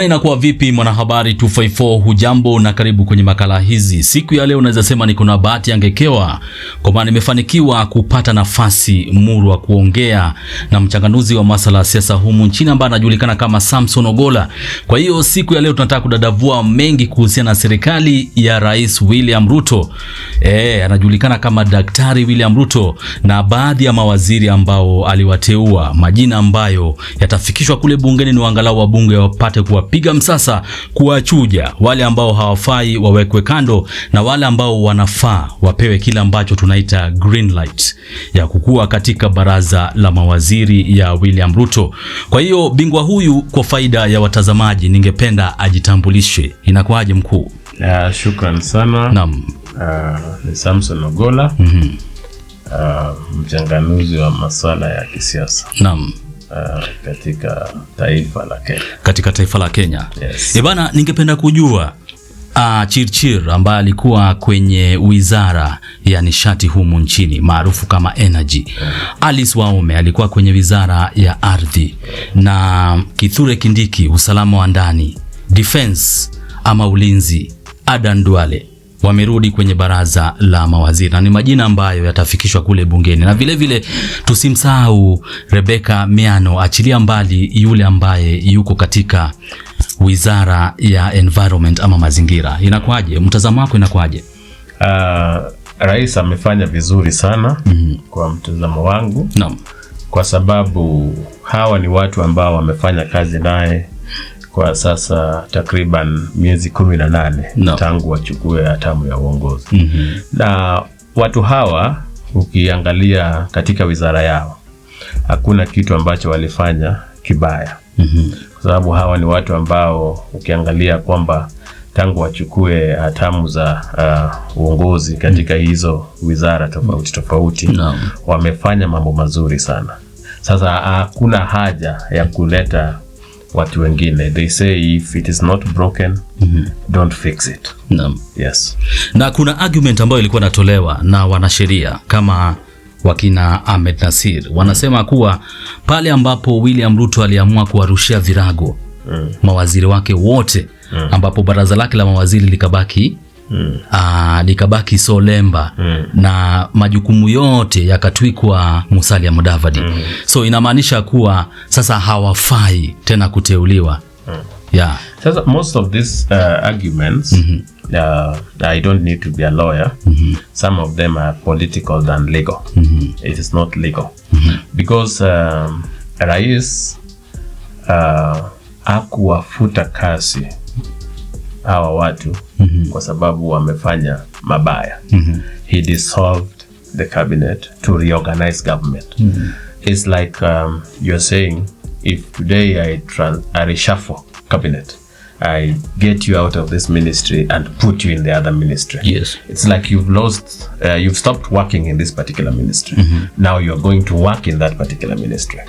Inakuwa vipi mwanahabari 254, hujambo na karibu kwenye makala hizi. Siku ya leo naweza sema niko na bahati yangekewa kwa maana nimefanikiwa kupata nafasi murwa kuongea na mchanganuzi wa masuala ya siasa humu nchini ambaye anajulikana kama Samson Ogolla. Kwa hiyo siku ya leo tunataka kudadavua mengi kuhusiana na serikali ya Rais William Ruto. Anajulikana kama Daktari William Ruto na baadhi ya mawaziri ambao aliwateua, majina ambayo yatafikishwa kule bungeni ni angalau wabunge wapate kuwapiga msasa, kuwachuja wale ambao hawafai wawekwe kando na wale ambao wanafaa wapewe kila ambacho tunaita green light ya kukua katika baraza la mawaziri ya William Ruto. Kwa hiyo bingwa huyu, kwa faida ya watazamaji, ningependa ajitambulishe. Inakuaje mkuu? Shukran sana. Naam. Ni Samson Ogolla. Mchanganuzi wa masuala ya kisiasa. Naam. Katika taifa la Kenya. Katika taifa la Kenya. Yes. Bana, ningependa kujua Chirchir ambaye alikuwa kwenye wizara ya nishati humu nchini maarufu kama energy. Alice Waume alikuwa kwenye wizara ya ardhi, na Kithure Kindiki usalama wa ndani, defense ama ulinzi. Adan Duale wamerudi kwenye baraza la mawaziri na ni majina ambayo yatafikishwa kule bungeni. Na vile vile tusimsahau Rebecca Miano, achilia mbali yule ambaye yuko katika wizara ya environment ama mazingira. Inakuaje? Mtazamo wako inakuaje? Rais amefanya vizuri sana kwa mtazamo wangu. Naam. Kwa sababu hawa ni watu ambao wamefanya kazi naye kwa sasa takriban miezi 18 tangu wachukue hatamu ya uongozi. Na watu hawa ukiangalia katika wizara yao hakuna kitu ambacho walifanya kibaya. Kwa sababu hawa ni watu ambao ukiangalia kwamba tangu wachukue hatamu za uongozi katika hizo wizara tofauti wamefanya mambo mazuri sana. Sasa hakuna haja ya kuleta watu wengine. They say if it is not broken, don't fix it. Naam. Yes. Na kuna argument ambayo ilikuwa natolewa na wanasheria kama wakina Ahmed Nasir. Wanasema kuwa pale ambapo William Ruto aliamua kuwarushia virago mawaziri wake wote, ambapo baraza lake la mawaziri likabaki solemba na majukumu yote yakatwikwa Musalia Mudavadi. So inamaanisha kuwa sasa hawafai tena kuteuliwa. Sasa most of these arguments, I don't need to be a lawyer. Some of them are political than legal. It is not legal. Because Rais hakuwafuta kazi hawa watu kwa sababu wamefanya mabaya. He dissolved the cabinet to reorganize government. It's like you're saying, if today I reshuffle cabinet, I get you out of this ministry and put you in the other ministry. Yes. It's like you've stopped working in this particular ministry. Now you're going to work in that particular ministry.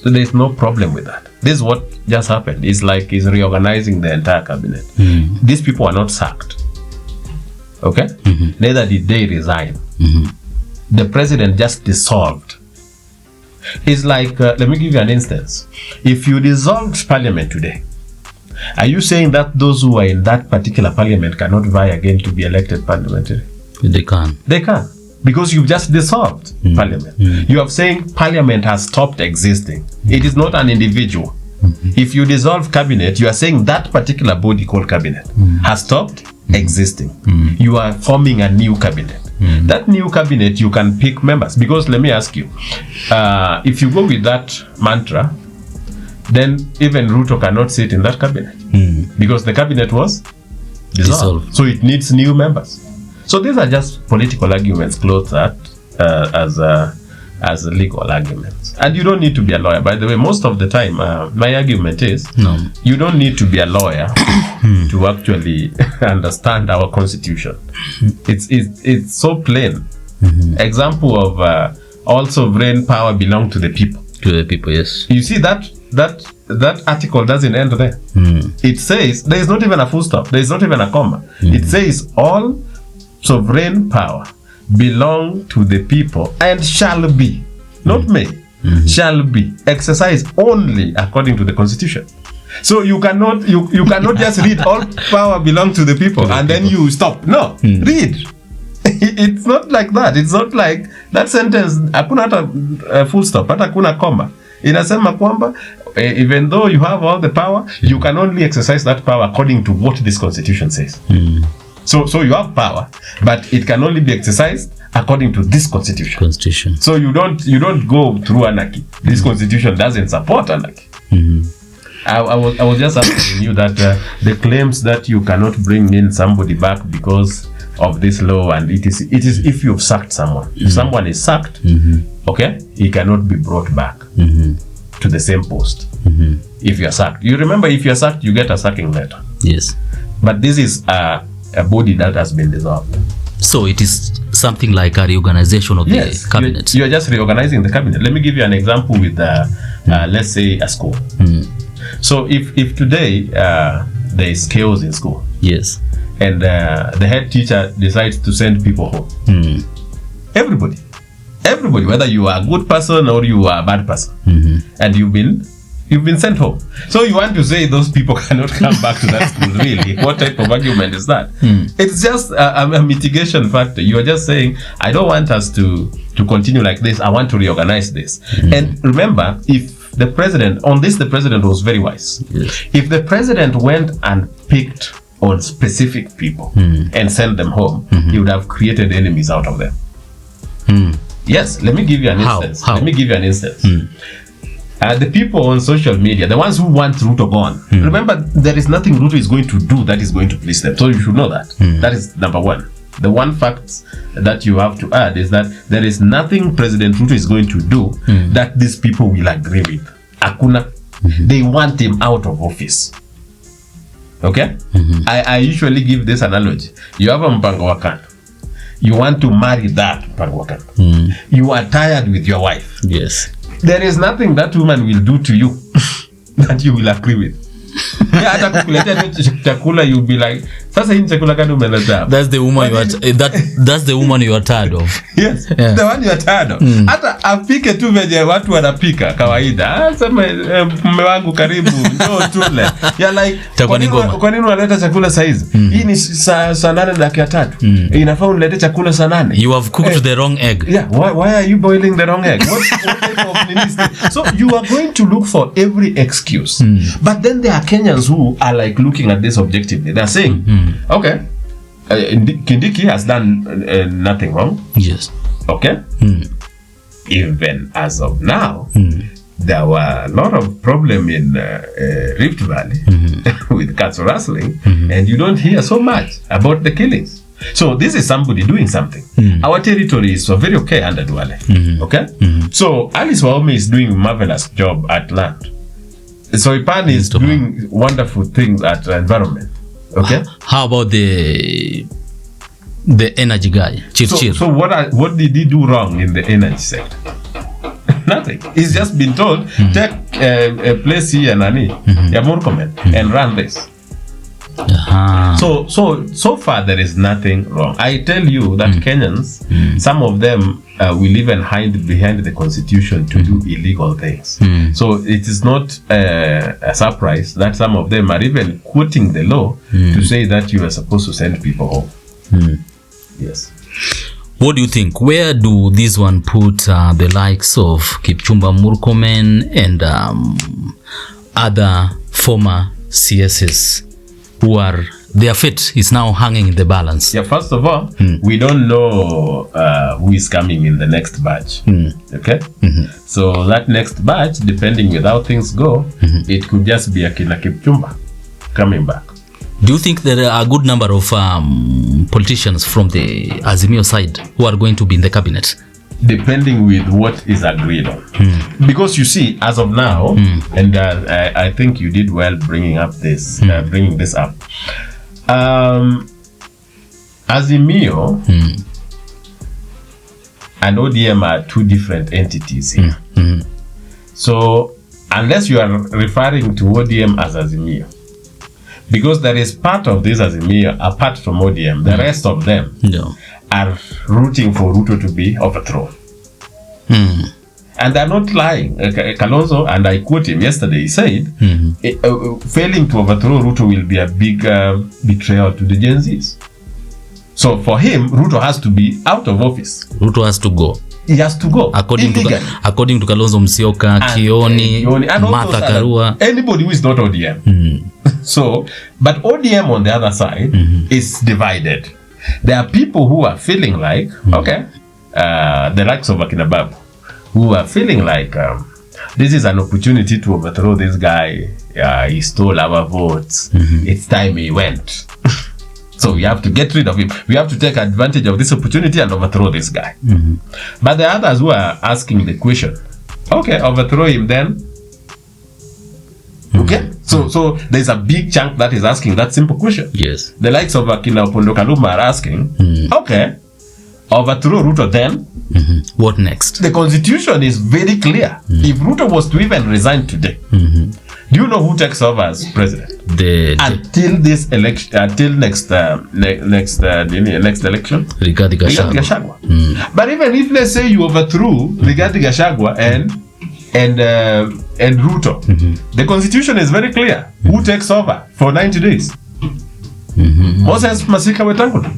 So there's no problem with that. This is what just happened. It's like he's reorganizing the entire cabinet. These people are not sacked. Okay? Neither did they resign. The president just dissolved. It's like, let me give you an instance. If you dissolved parliament today, are you saying that those who are in that particular parliament cannot vie again to be elected parliamentary? They can. They can. Because you've just dissolved parliament. You are saying parliament has stopped existing. It is not an individual. If you dissolve cabinet, you are saying that particular body called cabinet has stopped existing. You are forming a new cabinet. That new cabinet, you can pick members. Because let me ask you, if you go with that mantra, then even Ruto cannot sit in that cabinet. Because the cabinet was dissolved. So it needs new members. So these are just political arguments clothed as legal arguments. And you don't need to be a lawyer. By the way, most of the time, my argument is, you don't need to be a lawyer to actually understand our constitution. It's so plain. Example of all sovereign power belong to the people. To the people, yes. You see that article doesn't end there. It says, there is not even a full stop. There is not even a comma. It says all sovereign power belong to the people and shall be, not may, shall be exercised only according to the constitution. So you cannot just read all power belongs to the people and then you stop. No, read. It's not like that. It's not like that sentence. Hakuna hata full stop, hata hakuna comma. Inasema kwamba even though you have all the power, you can only exercise that power according to what this constitution says. So you have power, but it can only be exercised according to this constitution. So you don't go through anarchy. This constitution doesn't support anarchy. I was just asking you that the claims that you cannot bring in somebody back because of this law, and it is if you've sacked someone. If someone is sacked, okay, he cannot be brought back to the same post. If you're sacked, you remember, if you're sacked, you get a sacking letter. Yes, but this is a body that has been dissolved. So it is something like a reorganization of the cabinet. You're just reorganizing the cabinet. Let me give you an example with let's say a school. So if today there is chaos in school, yes, and the head teacher decides to send people home, everybody, whether you are a good person or you are a bad person, and you've been sent home. So you want to say those people cannot come back to that school? Really? What type of argument is that? It's just a mitigation factor. You are just saying, I don't want us to continue like this. I want to reorganize this. And remember, if the president was very wise. Yes. If the president went and picked on specific people and sent them home, he would have created enemies out of them. Yes, let me give you an instance. How? Let me give you an instance. The people on social media, the ones who want Ruto gone, remember, there is nothing Ruto is going to do that is going to please them. So you should know that. That is number one. The one fact that you have to add is that there is nothing President Ruto is going to do that these people will agree with. Akuna. They want him out of office. Okay? I usually give this analogy. You have a mpango wa kando. You want to marry that mpango wa kando. You are tired with your wife. Yes. There is nothing that woman will do to you that you will agree with. Hata kukuletea chakula, you'll be like, sasa hii chakula gani umeleta? That's the woman that's the woman you are tired of. Yes, the one you are tired of. Hata apike tu venye watu wanapika kawaida. Sema mume wangu karibu njoo tule. You're like, kwa nini unaleta chakula saa hizi? Hii ni saa 8:03. Inafaa unilete chakula saa 8. You have cooked the wrong egg. Yeah, why are you boiling the wrong egg? What type of Nini? So you are going to look for every excuse. But then there are Kenyans who are like looking at this objectively. They're saying, okay, Kindiki has done nothing wrong. Yes. Okay. Even as of now, there were a lot of problem in Rift Valley with cats rustling, and you don't hear so much about the killings. So this is somebody doing something. Our territory is very okay under Duale. Okay. So Alice Waume is doing a marvelous job at land. So Ipan is doing wonderful things at environment. Okay. How about the energy guy? So what did he do wrong in the energy sector? Nothing. He's just been told, take a place here, Nini, and run this. So far there is nothing wrong. I tell you that Kenyans, some of them will even hide behind the constitution to do illegal things. So it is not a surprise that some of them are even quoting the law to say that you are supposed to send people home. Yes. What do you think? Where do this one put the likes of Kipchumba Murkomen and other former CSs who are, their fate is now hanging in the balance? Yeah, first of all, we don't know who is coming in the next batch. Okay? So that next batch, depending with how things go, it could just be Akina Kipchumba coming back. Do you think there are a good number of politicians from the Azimio side who are going to be in the cabinet? Depending with what is agreed on. Because you see, as of now, and I think you did well bringing this up. Azimio and ODM are two different entities here. So unless you are referring to ODM as Azimio, because there is part of this Azimio apart from ODM, the rest of them are rooting for Ruto to be overthrown. And they're not lying. Kalonzo, and I quote him yesterday, he said, failing to overthrow Ruto will be a big betrayal to the Gen Zs. So for him, Ruto has to be out of office. Ruto has to go. He has to go. According to Kalonzo Musyoka, Kioni, Martha Karua. Anybody who is not ODM. So, but ODM on the other side is divided. There are people who are feeling like, the likes of Akina Babu, who are feeling like this is an opportunity to overthrow this guy. He stole our votes. It's time he went. So we have to get rid of him. We have to take advantage of this opportunity and overthrow this guy. But the others who are asking the question, okay, overthrow him then. Okay, so there's a big chunk that is asking that simple question. Yes. The likes of Akina Opondo Kaluma are asking, okay, overthrow Ruto then. What next? The constitution is very clear. If Ruto was to even resign today, do you know who takes over as president? Until this election, until next election, Rigathi Gachagua. But even if, let's say, you overthrew Rigathi Gachagua and Ruto, the constitution is very clear. Who takes over for 90 days? Moses Masika Wetangula.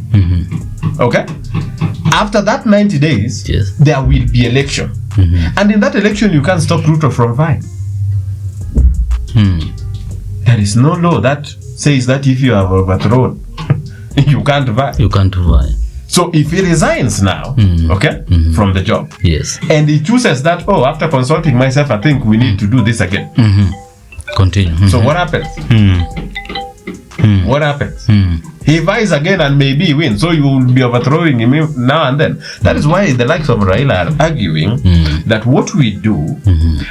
Okay? After that 90 days, there will be election. And in that election, you can't stop Ruto from vying. There is no law that says that if you have overthrown, you can't vie. You can't vie. So if he resigns now, from the job, and he chooses that, after consulting myself, I think we need to do this again. Continue. So what happens? What happens? He vies again and maybe he wins. So you will be overthrowing him now and then. That is why the likes of Raila are arguing that what we do,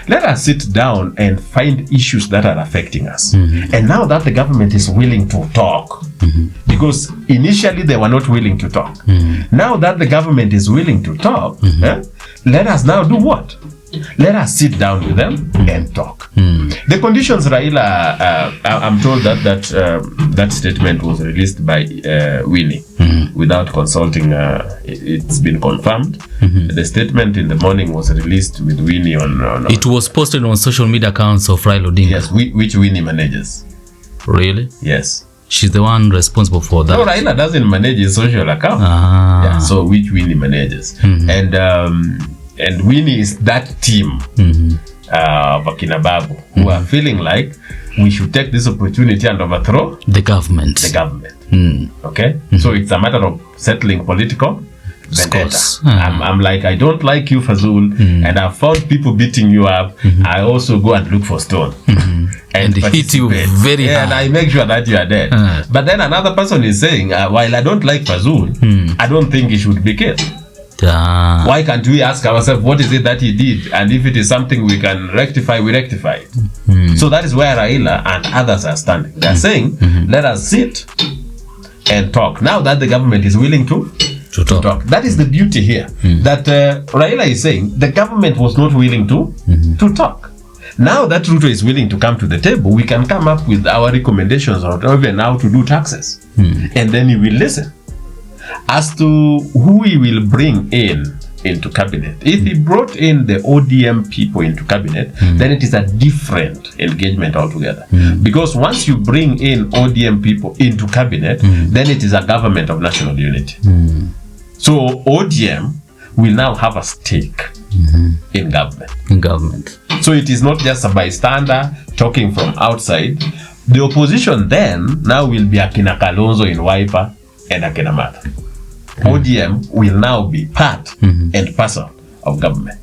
let us sit down and find issues that are affecting us. And now that the government is willing to talk, because initially they were not willing to talk. Now that the government is willing to talk, let us now do what? Let us sit down with them and talk. The conditions, Raila, I'm told that statement was released by Winnie without consulting. It's been confirmed. The statement in the morning was released with Winnie on it was posted on social media accounts of Raila Odinga. Yes, which Winnie manages. Really? Yes. She's the one responsible for that. No, Raila doesn't manage his social account. Yeah, so which Winnie manages. And Winnie is that team of Akina Babu who are feeling like we should take this opportunity and overthrow the government. Okay? So it's a matter of settling political vendetta. I'm like, I don't like you, Fazul, and I've found people beating you up. I also go and look for stone. And hit you very hard. And I make sure that you are dead. But then another person is saying, while I don't like Fazul, I don't think he should be killed. Why can't we ask ourselves what is it that he did, and if it is something we can rectify, we rectify it. So that is where Raila and others are standing. They are saying, let us sit and talk. Now that the government is willing to talk. That is the beauty here. That Raila is saying the government was not willing to talk. Now that Ruto is willing to come to the table, we can come up with our recommendations on even how to do taxes. And then he will listen as to who he will bring into cabinet. If he brought in the ODM people into cabinet, then it is a different engagement altogether. Because once you bring in ODM people into cabinet, then it is a government of national unity. So ODM will now have a stake in government. So it is not just a bystander talking from outside. The opposition then now will be Akina Kalonzo in Wiper and Akina Martha. ODM will now be part and parcel of government,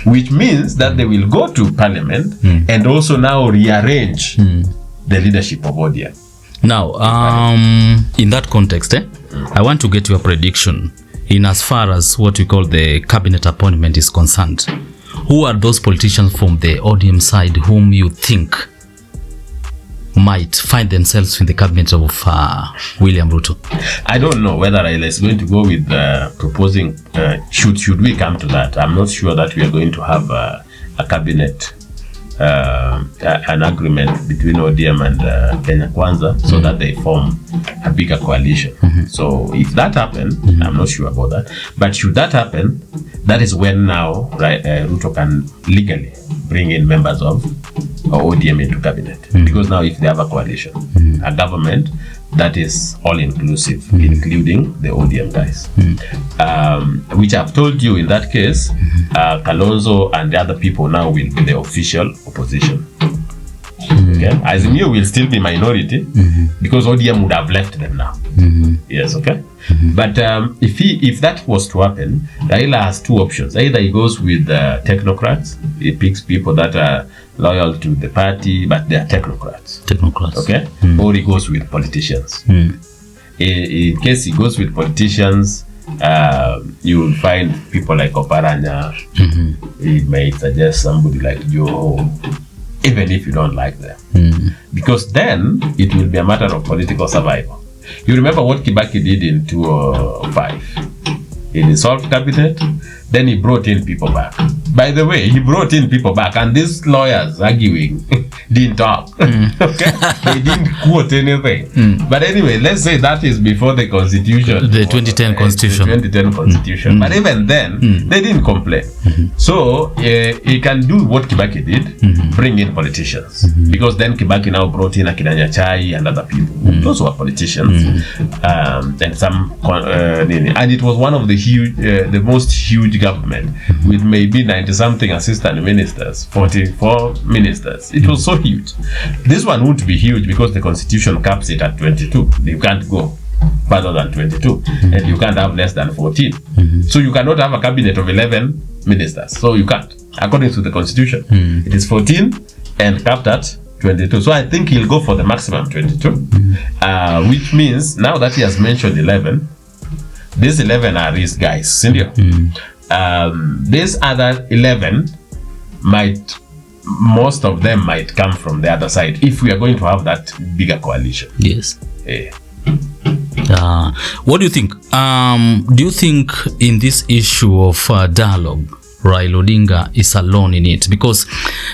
which means that they will go to parliament and also now rearrange the leadership of ODM. Now, in that context, I want to get your prediction in as far as what we call the cabinet appointment is concerned. Who are those politicians from the ODM side whom you think might find themselves in the cabinet of William Ruto? I don't know whether Raila is going to go with proposing, should we come to that. I'm not sure that we are going to have a cabinet, an agreement between ODM and Kenya Kwanza so that they form a bigger coalition. So if that happens, I'm not sure about that. But should that happen, that is when now Ruto can legally bring in members of ODM into cabinet. Because now if they have a coalition, a government that is all-inclusive, including the ODM guys, which I've told you in that case, Kalonzo and the other people now will be the official opposition. Okay, Azimio will still be minority because ODM would have left them now. Yes, okay. But if that was to happen, Raila has two options. Either he goes with technocrats, he picks people that are loyal to the party, but they are technocrats. Okay, or he goes with politicians. In case he goes with politicians, you will find people like Oparanya. He may suggest somebody like Joe, even if you don't like them, because then it will be a matter of political survival. You remember what Kibaki did in 2005? He dissolved cabinet, then he brought in people back. By the way, he brought in people back, and these lawyers arguing didn't talk. Okay, they didn't quote anything. But anyway, let's say that is before the constitution, the 2010 constitution. The 2010 constitution. But even then, they didn't complain. So he can do what Kibaki did, bring in politicians, because then Kibaki now brought in Akina Nyachai and other people. Those were politicians, and some Nini. And it was one of the huge, the most huge government with maybe 90-something assistant ministers, 44 ministers. It was so huge. This one won't be huge because the constitution caps it at 22. You can't go further than 22, and you can't have less than 14. So you cannot have a cabinet of 11 ministers. So you can't, according to the constitution. It is 14 and capped at 22. So I think he'll go for the maximum 22, which means now that he has mentioned 11, these 11 are his guys, senior. These other 11 most of them might come from the other side if we are going to have that bigger coalition. Yes. What do you think? Do you think in this issue of dialogue, Raila Odinga is alone in it? Because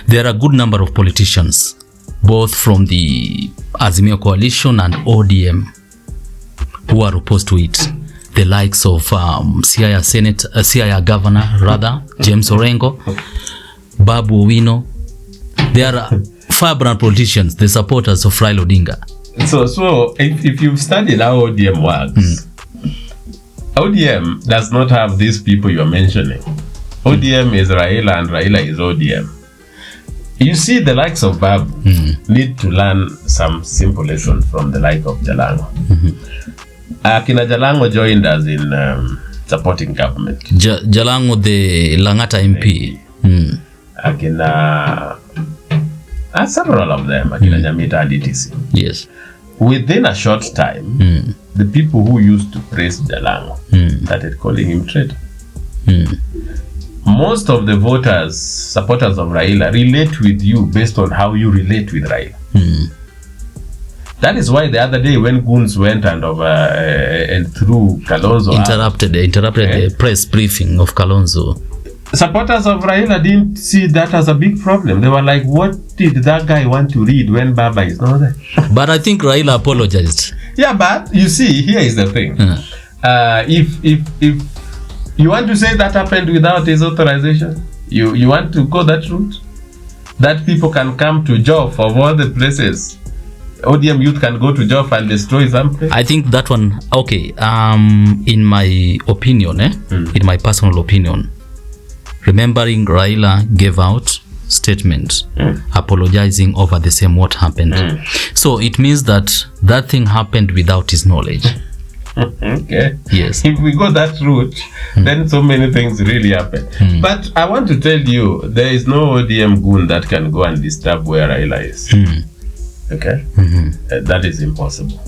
there are a good number of politicians, both from the Azimio coalition and ODM, who are opposed to it. The likes of SIASA governor, James Orengo, Babu Owino. They are vibrant politicians, the supporters of Raila Odinga. So if you've studied how ODM works, ODM does not have these people you're mentioning. ODM is Raila and Raila is ODM. You see, the likes of Babu need to learn some simple lessons from the like of Jalango. Akina Jalango joined us in supporting government. Jalango, the Langata MP. Akina several of them, Akina Nyamita and ETC. Yes. Within a short time, the people who used to praise Jalango started calling him traitor. Most of the voters, supporters of Raila, relate with you based on how you relate with Raila. That is why the other day when goons went and threw Kalonzo interrupted the press briefing of Kalonzo, supporters of Raila didn't see that as a big problem. They were like, what did that guy want to read when Baba is not there? But I think Raila apologized. Yeah, but you see, here is the thing. If you want to say that happened without his authorization, you want to go that route, that people can come to Joff of all the places, ODM youth can go to Joff and destroy something. I think that one, okay, in my opinion, in my personal opinion, remembering Raila gave out statement apologizing over the same what happened. So it means that that thing happened without his knowledge. Okay. Yes. If we go that route, then so many things really happen. But I want to tell you, there is no ODM goon that can go and disturb where Raila is. Okay? That is impossible.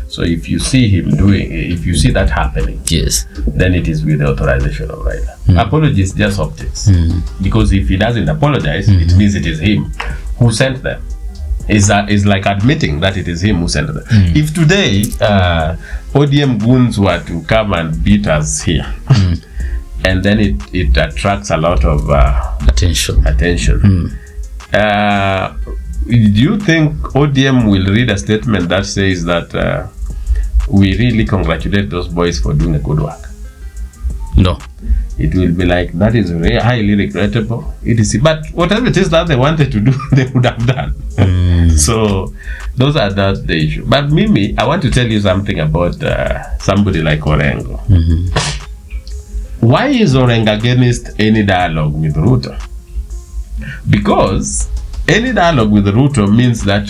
So if you see him if you see that happening, yes, then it is with the authorization of Raila. Apologies just optics. Because if he doesn't apologize, it means it is him who sent them. Is like admitting that it is him who sent them. If today ODM goons were to come and beat us here, and then it attracts a lot of attention. Do you think ODM will read a statement that says that we really congratulate those boys for doing a good work? No. it will be like, that is very highly regrettable. It is, but whatever it is that they wanted to do, they would have done. So those are the issue. But Mimi, I want to tell you something about somebody like Orengo. Why is Orengo against any dialogue with Ruto? Because any dialogue with Ruto means that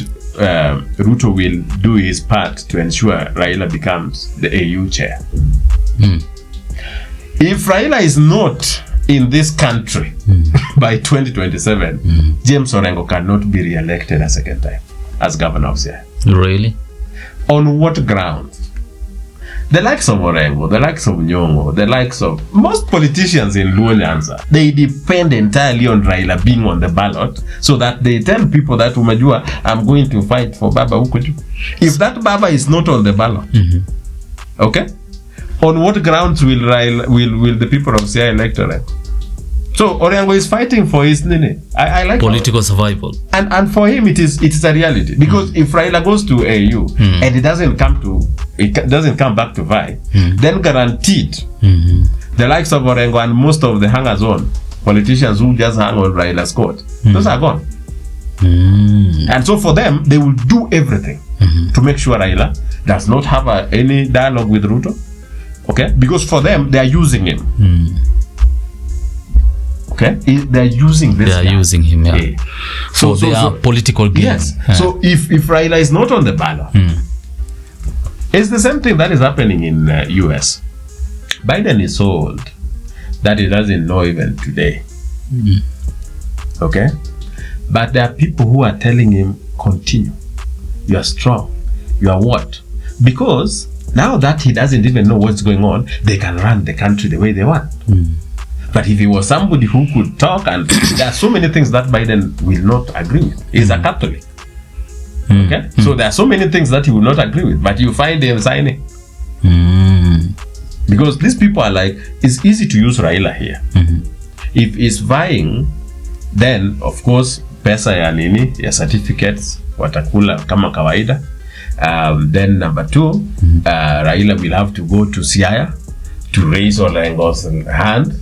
Ruto will do his part to ensure Raila becomes the AU chair. If Raila is not in this country by 2027, James Orengo cannot be re-elected a second time as governor of Siaya. Really? On what grounds? The likes of Orengo, the likes of Nyong'o, the likes of most politicians in Luo Nyanza, they depend entirely on Raila being on the ballot, so that they tell people that umejua, I'm going to fight for Baba Ukuju. If that Baba is not on the ballot, okay, on what grounds will Raila, will the people of Siaya elect Orengo? So Orengo is fighting for his Nini. I like political survival, and for him it is a reality, because if Raila goes to AU and it doesn't come back to Vi, then guaranteed the likes of Orengo and most of the hangers-on politicians who just hang on Raila's court, those are gone. And so for them, they will do everything to make sure Raila does not have any dialogue with Ruto. Okay, because for them, they are using him. Okay, they are using this. They are using him, yeah. So they are political gain. Yes. So if Raila is not on the ballot, it's the same thing that is happening in US. Biden is so old that he doesn't know even today. Okay, but there are people who are telling him, continue. You are strong. You are what? Because now that he doesn't even know what's going on, they can run the country the way they want. But if he was somebody who could talk, and there are so many things that Biden will not agree with. He's a Catholic. Okay? So there are so many things that he will not agree with, but you find him signing. Because these people are like, it's easy to use Raila here. If he's vying, then of course, pesa ya Nini, ya certificates, watakula kama kawaida. Then number two, Raila will have to go to Siaya to raise Orengo's hand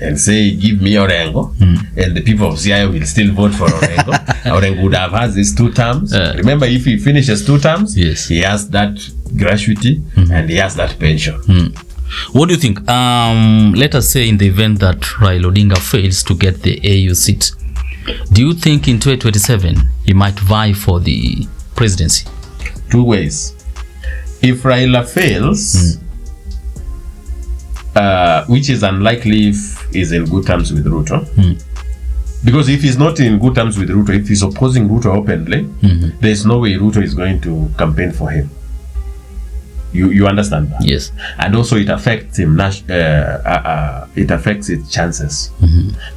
and say, give me Orengo, and the people of Siaya will still vote for Orengo. Orengo would have had these 2 terms. Remember, if he finishes 2 terms, he has that gratuity and he has that pension. What do you think? Let us say in the event that Raila Odinga fails to get the AU seat, do you think in 2027 he might vie for the presidency? 2 ways. If Raila fails, which is unlikely if he's in good terms with Ruto, because if he's not in good terms with Ruto, if he's opposing Ruto openly, there's no way Ruto is going to campaign for him. You understand that? Yes. And also it affects him. It affects his chances,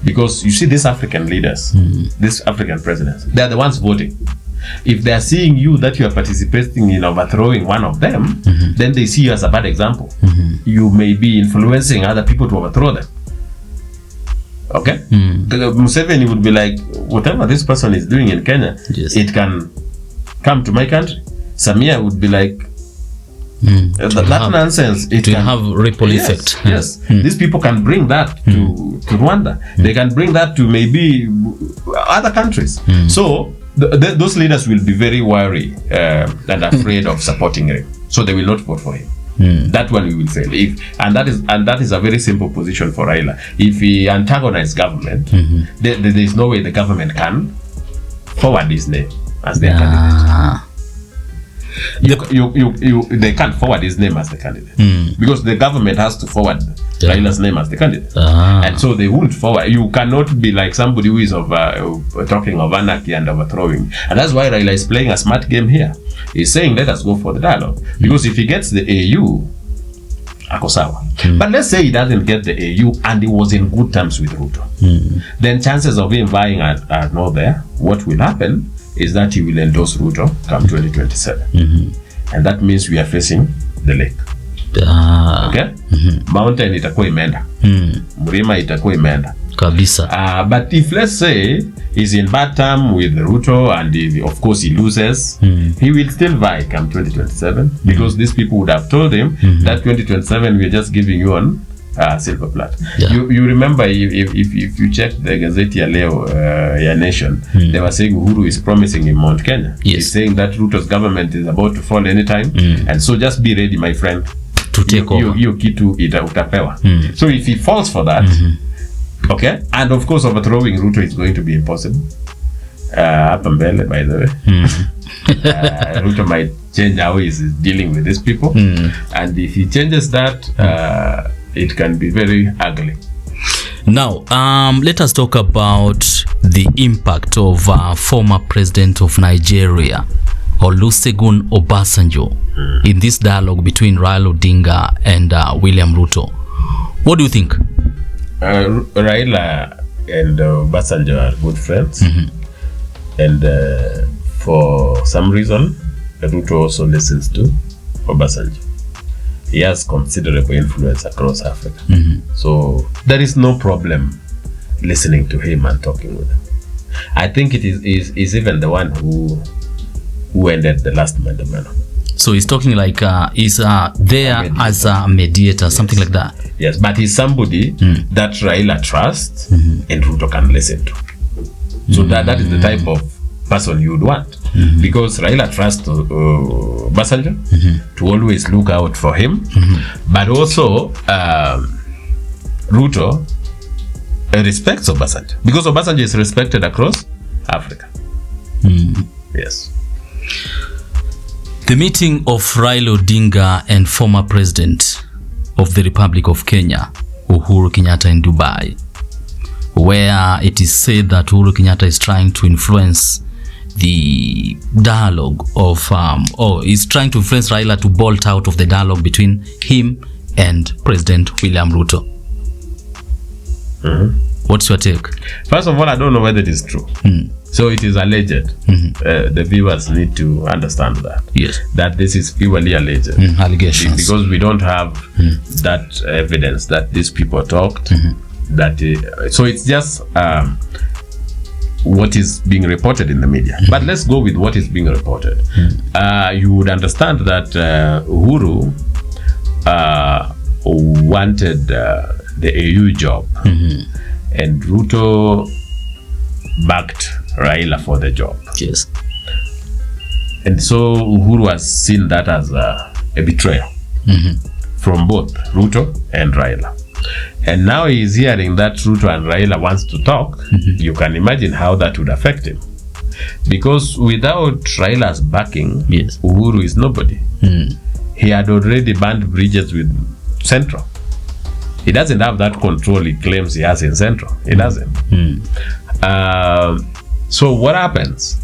because you see these African leaders, these African presidents, they are the ones voting. If they are seeing you that you are participating in overthrowing one of them, then they see you as a bad example. You may be influencing other people to overthrow them. Okay? Museveni would be like, whatever this person is doing in Kenya, it can come to my country. Samia would be like, that nonsense. It can have ripple effect. Yes. These people can bring that to Rwanda. They can bring that to maybe other countries. So those leaders will be very wary and afraid of supporting him. So they will not vote for him. That one we will fail. And that is a very simple position for Raila. If he antagonizes government, there is no way the government can forward his name as their candidate. They can't forward his name as the candidate, because the government has to forward Raila's name as the candidate, and so they won't forward. You cannot be like somebody who is talking of anarchy and overthrowing, and that's why Raila is playing a smart game here. He's saying, let us go for the dialogue, because if he gets the AU, Akosawa. But let's say he doesn't get the AU and he was in good terms with Ruto, then chances of him vying are not there. What will happen is that he will endorse Ruto come 2027. And that means we are facing the lake. Okay? Mountain itakuwa imeenda. Mlima itakuwa imeenda. Kabisa. But if, let's say, he's in bad term with Ruto and of course he loses, he will still vie come 2027, because these people would have told him that 2027 we are just giving you on silver platter. Yeah. You remember if you check the Gazette ya leo ya Nation, they were saying Uhuru is promising in Mount Kenya. Yes. He's saying that Ruto's government is about to fall anytime, and so just be ready, my friend, to take over. Hiyo kitu utapewa. So if he falls for that, okay, and of course overthrowing Ruto is going to be impossible. Hapa mbele, by the way. Ruto might change how he is dealing with these people, and if he changes that, it can be very ugly. Now, let us talk about the impact of former president of Nigeria, Olusegun Obasanjo, in this dialogue between Raila Odinga and William Ruto. What do you think? Raila and Obasanjo are good friends, and for some reason, Ruto also listens to Obasanjo. He has considerable influence across Africa. So there is no problem listening to him and talking with him. I think it is even the one who ended the last Mandamano. So he's talking like he's there as a mediator, something like that. Yes, but he's somebody that Raila trusts and Ruto can listen to. So that is the type of person you would want. Because Raila trusts Obasanjo to always look out for him, but also Ruto respects Obasanjo, because Obasanjo is respected across Africa. Yes. The meeting of Raila Odinga and former president of the Republic of Kenya, Uhuru Kenyatta, in Dubai, where it is said that Uhuru Kenyatta is trying to influence the dialogue of is trying to influence Raila to bolt out of the dialogue between him and President William Ruto. What's your take? First of all, I don't know whether it is true. So it is alleged. The viewers need to understand that. Yes. That this is purely alleged. Allegations. Because we don't have that evidence that these people talked. So it's just what is being reported in the media. But let's go with what is being reported. You would understand that Uhuru wanted the AU job, and Ruto backed Raila for the job. Yes. And so Uhuru has seen that as a betrayal from both Ruto and Raila. And now he is hearing that Ruto and Raila wants to talk. You can imagine how that would affect him. Because without Raila's backing, Uhuru is nobody. He had already burned bridges with Central. He doesn't have that control he claims he has in Central. He doesn't. So what happens?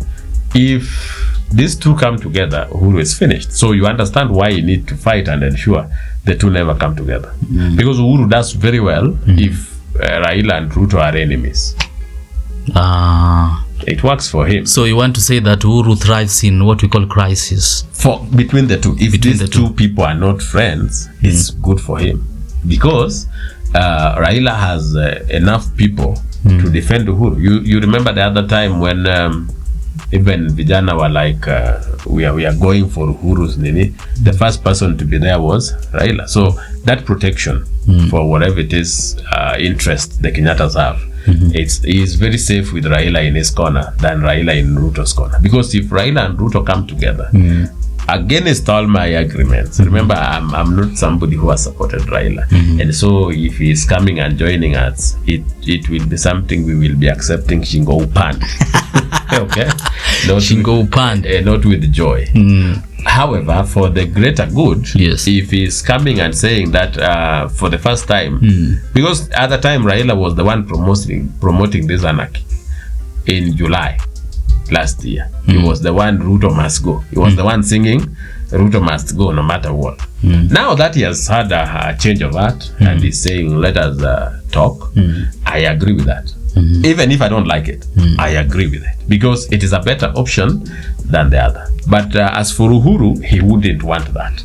If these two come together, Uhuru is finished. So you understand why you need to fight and ensure the two never come together. Because Uhuru does very well if Raila and Ruto are enemies. It works for him. So you want to say that Uhuru thrives in what we call crisis? Between the two. If these two people are not friends, it's good for him. Because Raila has enough people to defend Uhuru. You remember the other time when even Vijana were like, we are going for Uhuru's Nini. The first person to be there was Raila. So that protection for whatever it is interest the Kenyatas have, he's very safe with Raila in his corner than Raila in Ruto's corner. Because if Raila and Ruto come together, against all my agreements, remember I'm not somebody who has supported Raila, and so if he is coming and joining us, it will be something we will be accepting shingo upande. Okay, shingo upande, not with joy. However, for the greater good, if he's coming and saying that for the first time, because at the time Raila was the one promoting this anarchy in July last year. He was the one, Ruto must go. He was the one singing, Ruto must go no matter what. Now that he has had a change of heart and he's saying, let us talk, I agree with that. Even if I don't like it, I agree with it. Because it is a better option than the other. But as for Uhuru, he wouldn't want that.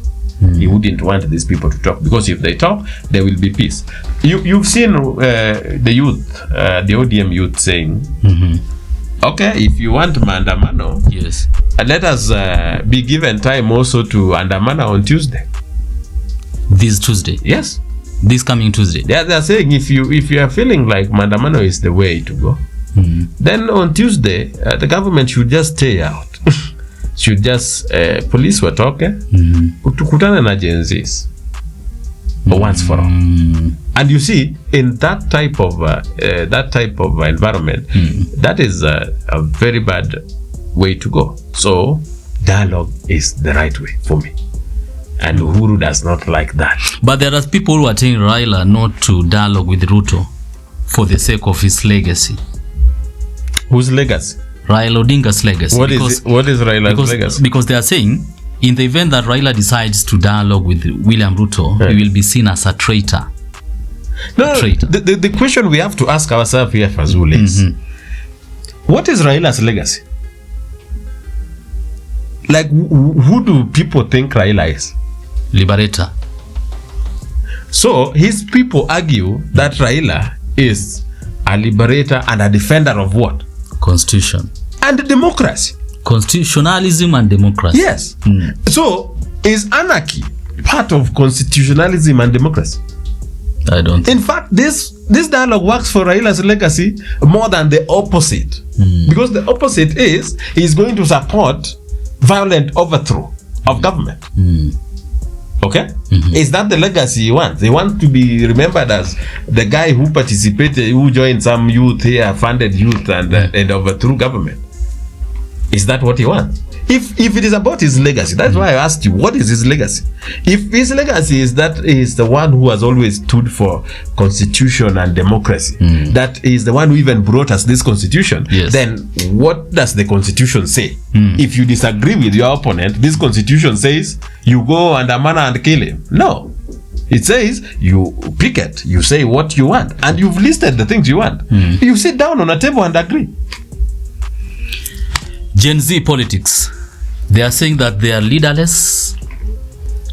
He wouldn't want these people to talk. Because if they talk, there will be peace. You've seen the youth, the ODM youth saying, okay, if you want maandamano, let us be given time also to andamana on Tuesday. This Tuesday? Yes. This coming Tuesday. They are saying if you are feeling like Mandamano is the way to go, then on Tuesday the government should just stay out. Should just police were talking tukutane na Gen Zs once for all. And you see, in that type of environment, that is a very bad way to go. So dialogue is the right way for me, and Uhuru does not like that. But there are people who are telling Raila not to dialogue with Ruto for the sake of his legacy. Whose legacy? Raila Odinga's legacy. What is Raila's legacy? Because they are saying, in the event that Raila decides to dialogue with William Ruto, he will be seen as a traitor. The question we have to ask ourselves here, Fazul, is what is Raila's legacy? Like, who do people think Raila is? Liberator. So his people argue that Raila is a liberator and a defender of what? Constitution. And democracy. Constitutionalism and democracy. Yes. So is anarchy part of constitutionalism and democracy? I don't think. In fact, this dialogue works for Raila's legacy more than the opposite. Because the opposite is he's going to support violent overthrow of government. Okay? Is that the legacy he wants? He wants to be remembered as the guy who participated, who joined some youth here, funded youth and overthrew government. Is that what he wants? If it is about his legacy, that's why I asked you, what is his legacy? If his legacy is that he is the one who has always stood for constitution and democracy, that is the one who even brought us this constitution, then what does the constitution say? If you disagree with your opponent, this constitution says you go under manner and kill him. No. It says you picket, you say what you want, and you've listed the things you want. You sit down on a table and agree. Gen Z politics. They are saying that they are leaderless,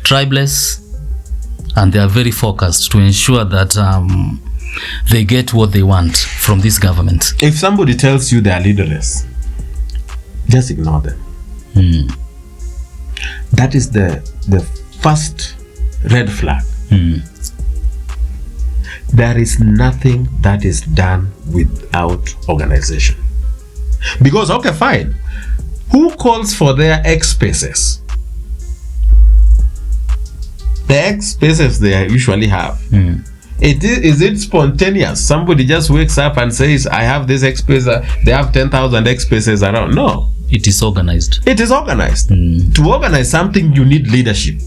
tribeless, and they are very focused to ensure that they get what they want from this government. If somebody tells you they are leaderless, just ignore them. That is the first red flag. There is nothing that is done without organization. Because, okay, fine. Who calls for their X spaces? The X spaces they usually have. Is it spontaneous? Somebody just wakes up and says, I have this X space. They have 10,000 X spaces around. No. It is organized. It is organized. To organize something, you need leadership.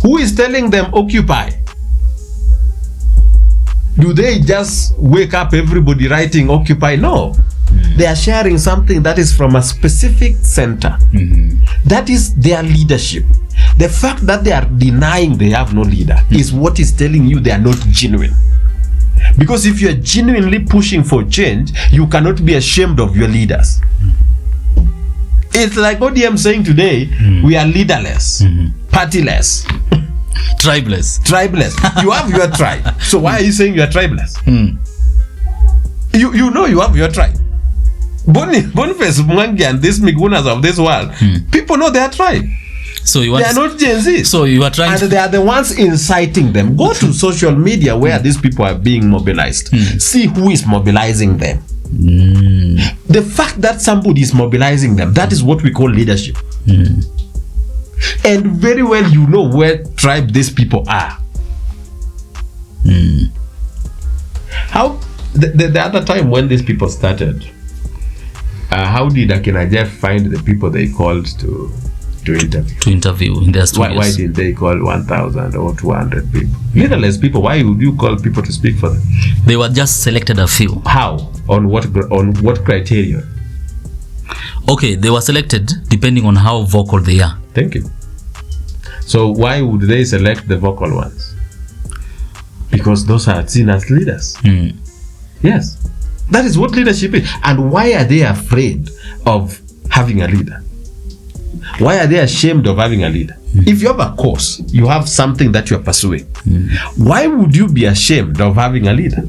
Who is telling them occupy? Do they just wake up everybody writing occupy? No. They are sharing something that is from a specific center. That is their leadership. The fact that they are denying they have no leader is what is telling you they are not genuine. Because if you are genuinely pushing for change, you cannot be ashamed of your leaders. It's like ODM saying today, we are leaderless, partyless, tribeless. You have your tribe. So why are you saying you are tribeless? You know you have your tribe. Boniface Mwangi and these Migunas of this world, people know their tribe. So they are not Gen Z. So you are trying and they are the ones inciting them. Go to social media where these people are being mobilized. See who is mobilizing them. The fact that somebody is mobilizing them, that is what we call leadership. And very well you know where tribe these people are. How the other time when these people started, how did Akina Jeff find the people they called to interview? To interview in their studios. Why did they call 1,000 or 200 people? Leaderless people. Why would you call people to speak for them? They were just selected a few. How? On what criteria? Okay, they were selected depending on how vocal they are. Thank you. So why would they select the vocal ones? Because those are seen as leaders. Yes. That is what leadership is. And why are they afraid of having a leader? Why are they ashamed of having a leader? If you have a cause, you have something that you are pursuing. Why would you be ashamed of having a leader?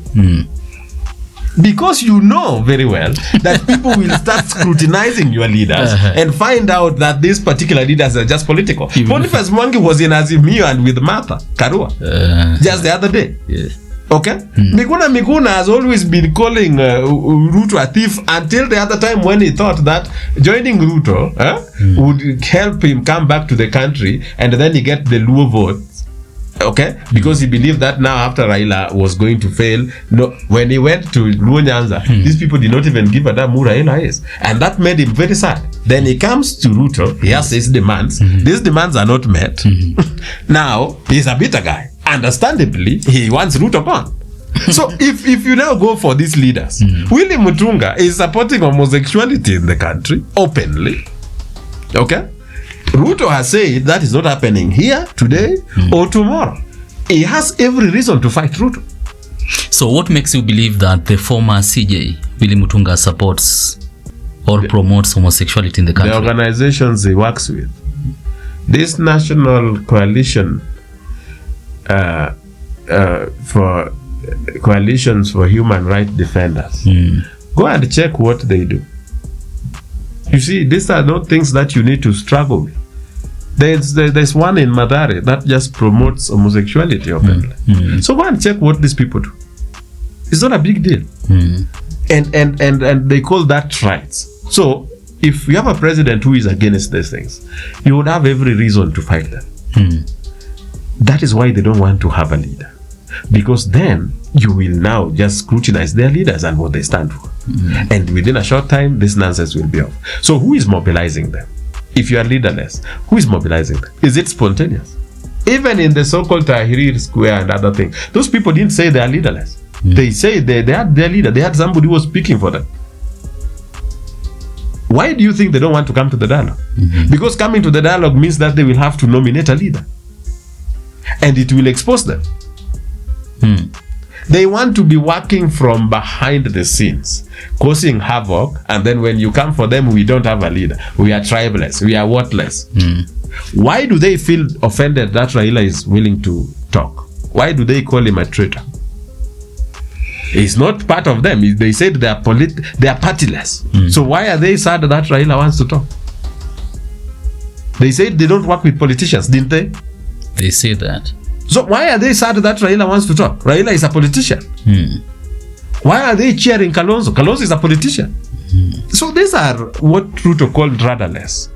Because you know very well that people will start scrutinizing your leaders and find out that these particular leaders are just political. Boniface Mwangi was in Azimio and with Martha Karua just the other day. Yes. Okay? Miguna has always been calling Ruto a thief until the other time when he thought that joining Ruto would help him come back to the country, and then he get the Luo votes. Okay? Because he believed that now after Raila was going to fail, when he went to Luo Nyanza, these people did not even give a damn who Raila is. And that made him very sad. Then he comes to Ruto, he has his demands. These demands are not met. Now, he's a bitter guy. Understandably, he wants Ruto gone. So if you now go for these leaders, Willie Mutunga is supporting homosexuality in the country openly. Okay? Ruto has said that is not happening here today or tomorrow. He has every reason to fight Ruto. So what makes you believe that the former CJ, Willie Mutunga, supports or promotes homosexuality in the country? The organizations he works with. This national coalition for coalitions for human rights defenders. Go and check what they do. You see, these are not things that you need to struggle with. There's one in Mathare that just promotes homosexuality openly. So go and check what these people do. It's not a big deal. And they call that rights. So if you have a president who is against these things, you would have every reason to fight them. That is why they don't want to have a leader. Because then you will now just scrutinize their leaders and what they stand for. And within a short time, this nonsense will be off. So who is mobilizing them? If you are leaderless, who is mobilizing them? Is it spontaneous? Even in the so-called Tahrir Square and other things, those people didn't say they are leaderless. They say they had their leader. They had somebody who was speaking for them. Why do you think they don't want to come to the dialogue? Because coming to the dialogue means that they will have to nominate a leader. And it will expose them. They want to be working from behind the scenes, causing havoc, and then when you come for them, we don't have a leader. We are tribeless. We are worthless. Why do they feel offended that Raila is willing to talk? Why do they call him a traitor? It's not part of them. They said they are partyless. So why are they sad that Raila wants to talk? They said they don't work with politicians, didn't they? They say that. So why are they sad that Raila wants to talk? Raila is a politician. Why are they cheering Kalonzo? Kalonzo is a politician. So these are what Ruto called rudderless.